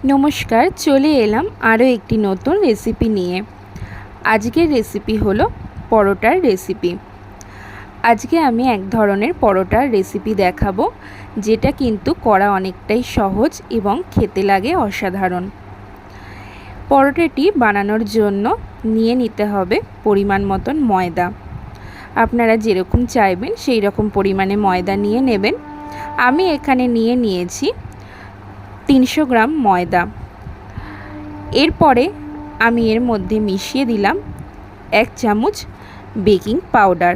নমস্কার, চলে এলাম আরও একটি নতুন রেসিপি নিয়ে। আজকের রেসিপি হলো পরোটার রেসিপি। আজকে আমি এক ধরনের পরোটার রেসিপি দেখাবো, যেটা কিন্তু করা অনেকটাই সহজ এবং খেতে লাগে অসাধারণ। পরোটাটি বানানোর জন্য নিয়ে নিতে হবে পরিমাণ মতন ময়দা। আপনারা যেরকম চাইবেন সেই রকম পরিমাণে ময়দা নিয়ে নেবেন। আমি এখানে নিয়েছি 300 গ্রাম ময়দা। এরপরে আমি এর মধ্যে মিশিয়ে দিলাম 1 চামচ বেকিং পাউডার,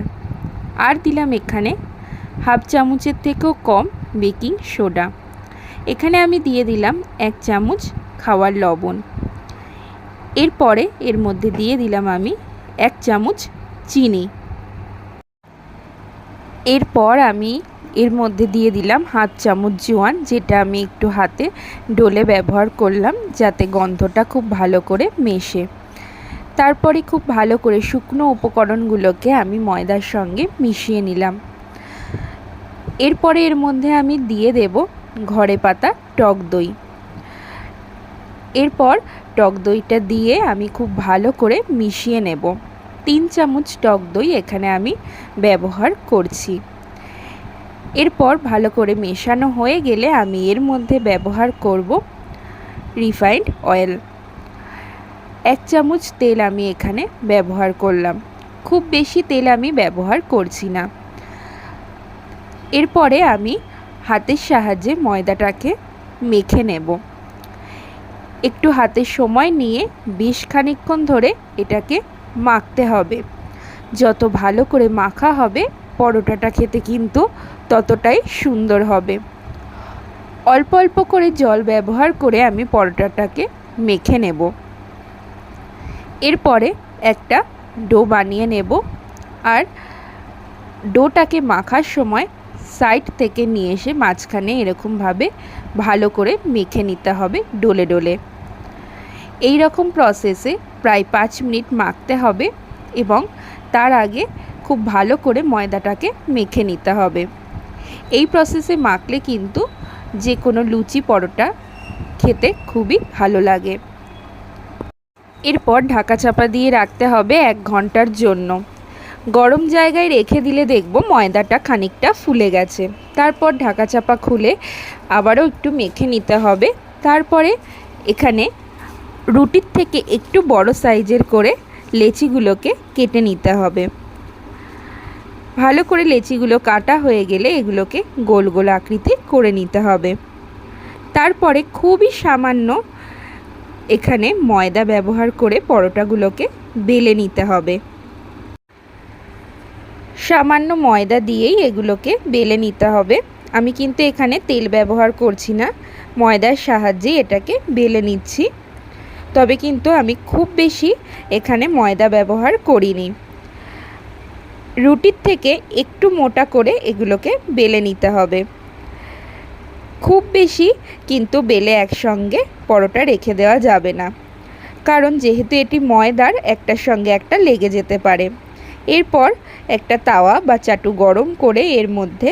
আর দিলাম এখানে হাফ চামচের থেকেও কম বেকিং সোডা। এখানে আমি দিয়ে দিলাম 1 চামচ খাওয়ার লবণ। এরপরে এর মধ্যে দিয়ে দিলাম আমি 1 চামচ চিনি। এরপর আমি এর মধ্যে দিয়ে দিলাম হাফ চামচ জোয়ান, যেটা আমি একটু হাতে ডলে ব্যবহার করলাম যাতে গন্ধটা খুব ভালো করে মেশে। তারপরে খুব ভালো করে শুকনো উপকরণগুলোকে আমি ময়দার সঙ্গে মিশিয়ে নিলাম। এরপরে এর মধ্যে আমি দিয়ে দেব ঘরে পাতা টক দই। এরপর টক দইটা দিয়ে আমি খুব ভালো করে মিশিয়ে নেব। 3 চামচ টক দই এখানে আমি ব্যবহার করছি। এরপর ভালো করে মেশানো হয়ে গেলে আমি এর মধ্যে ব্যবহার করব রিফাইন্ড অয়েল। 1 চামচ তেল আমি এখানে ব্যবহার করলাম, খুব বেশি তেল আমি ব্যবহার করছি না। এরপরে আমি হাতের সাহায্যে ময়দাটাকে মেখে নেব। একটু হাতে সময় নিয়ে বেশ খানিকক্ষণ ধরে এটাকে মাখতে হবে। যত ভালো করে মাখা হবে পরোটাটা খেতে কিন্তু ততটাই সুন্দর হবে। অল্প অল্প করে জল ব্যবহার করে আমি পরোটাটাকে মেখে নেব। এরপরে একটা ডো বানিয়ে নেব, আর ডোটাকে মাখার সময় সাইড থেকে নিয়ে এসে মাঝখানে এরকমভাবে ভালো করে মেখে নিতে হবে ডোলে ডোলে। এই রকম প্রসেসে প্রায় 5 মিনিট মাখতে হবে এবং তার আগে খুব ভালো করে ময়দাটাকে মেখে নিতে হবে। এই প্রসেসে মাখলে কিন্তু যে কোনো লুচি পরোটা খেতে খুবই ভালো লাগে। এরপর ঢাকা চাপা দিয়ে রাখতে হবে 1 ঘন্টার জন্য। গরম জায়গায় রেখে দিলে দেখব ময়দাটা খানিকটা ফুলে গেছে। তারপর ঢাকা চাপা খুলে আবারও একটু মেখে নিতে হবে। তারপরে এখানে রুটির থেকে একটু বড় সাইজের করে লেচিগুলোকে কেটে নিতে হবে। ভালো করে লেচিগুলো কাটা হয়ে গেলে এগুলোকে গোল গোল আকৃতি করে নিতে হবে। তারপরে খুবই সামান্য এখানে ময়দা ব্যবহার করে পরোটাগুলোকে বেলে নিতে হবে। সামান্য ময়দা দিয়েই এগুলোকে বেলে নিতে হবে। আমি কিন্তু এখানে তেল ব্যবহার করছি না, ময়দার সাহায্যে এটাকে বেলে নিচ্ছি। তবে কিন্তু আমি খুব বেশি এখানে ময়দা ব্যবহার করিনি। রুটির থেকে একটু মোটা করে এগুলোকে বেলে নিতে হবে। খুব বেশি কিন্তু বেলে একসঙ্গে পরোটা রেখে দেওয়া যাবে না, কারণ যেহেতু এটি ময়দার একটার সঙ্গে একটা লেগে যেতে পারে। এরপর একটা তাওয়া বা চাটু গরম করে এর মধ্যে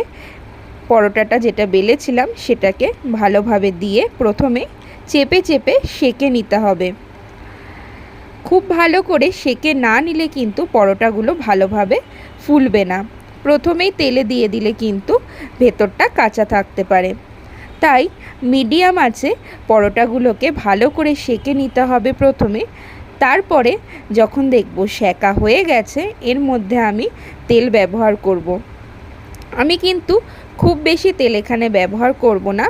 পরোটাটা যেটা বেলেছিলাম সেটাকে ভালোভাবে দিয়ে প্রথমে চেপে চেপে সেঁকে নিতে হবে। খুব ভালো করে সেঁকে না নিলে কিন্তু পরোটাগুলো ভালোভাবে ফুলবে না। প্রথমেই তেলে দিয়ে দিলে কিন্তু ভেতরটা কাঁচা থাকতে পারে। তাই মিডিয়াম আঁচে পরোটাগুলোকে ভালো করে সেঁকে নিতে হবে প্রথমে। তারপরে যখন দেখব সেঁকা হয়ে গেছে এর মধ্যে আমি তেল ব্যবহার করব। আমি কিন্তু খুব বেশি তেল এখানে ব্যবহার করব না।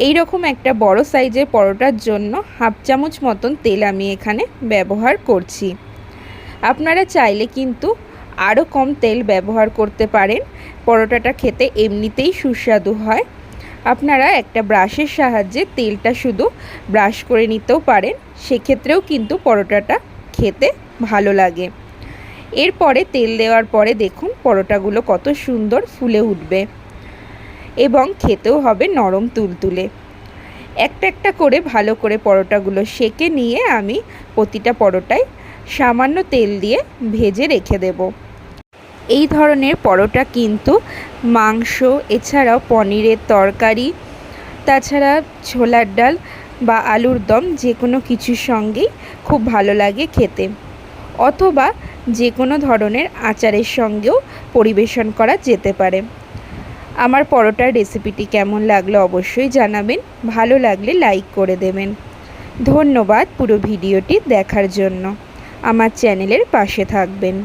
এই রকম একটা বড় সাইজের পরোটার জন্য হাফ চামচ মতন তেল আমি এখানে ব্যবহার করছি। আপনারা চাইলে কিন্তু আরও কম তেল ব্যবহার করতে পারেন। পরোটাটা খেতে এমনিতেই সুস্বাদু হয়। আপনারা একটা ব্রাশের সাহায্যে তেলটা শুধু ব্রাশ করে নিতেও পারেন, সেক্ষেত্রেও কিন্তু পরোটাটা খেতে ভালো লাগে। এরপরে তেল দেওয়ার পরে দেখুন পরোটাগুলো কত সুন্দর ফুলে উঠবে এবং খেতেও হবে নরম তুলতুলে। একটা একটা করে ভালো করে পরোটাগুলো সেঁকে নিয়ে আমি প্রতিটা পরোটায় সামান্য তেল দিয়ে ভেজে রেখে দেব। এই ধরনের পরোটা কিন্তু মাংস এছাড়াও পনিরের তরকারি, তাছাড়া ছোলার ডাল বা আলুর দম যে কোনো কিছুর সঙ্গেই খুব ভালো লাগে খেতে, অথবা যে কোনো ধরনের আচারের সঙ্গেও পরিবেশন করা যেতে পারে। আমার পরোটার রেসিপিটি কেমন লাগলো অবশ্যই জানাবেন, ভালো লাগলে লাইক করে দেবেন। ধন্যবাদ পুরো ভিডিওটি দেখার জন্য। আমার চ্যানেলের পাশে থাকবেন।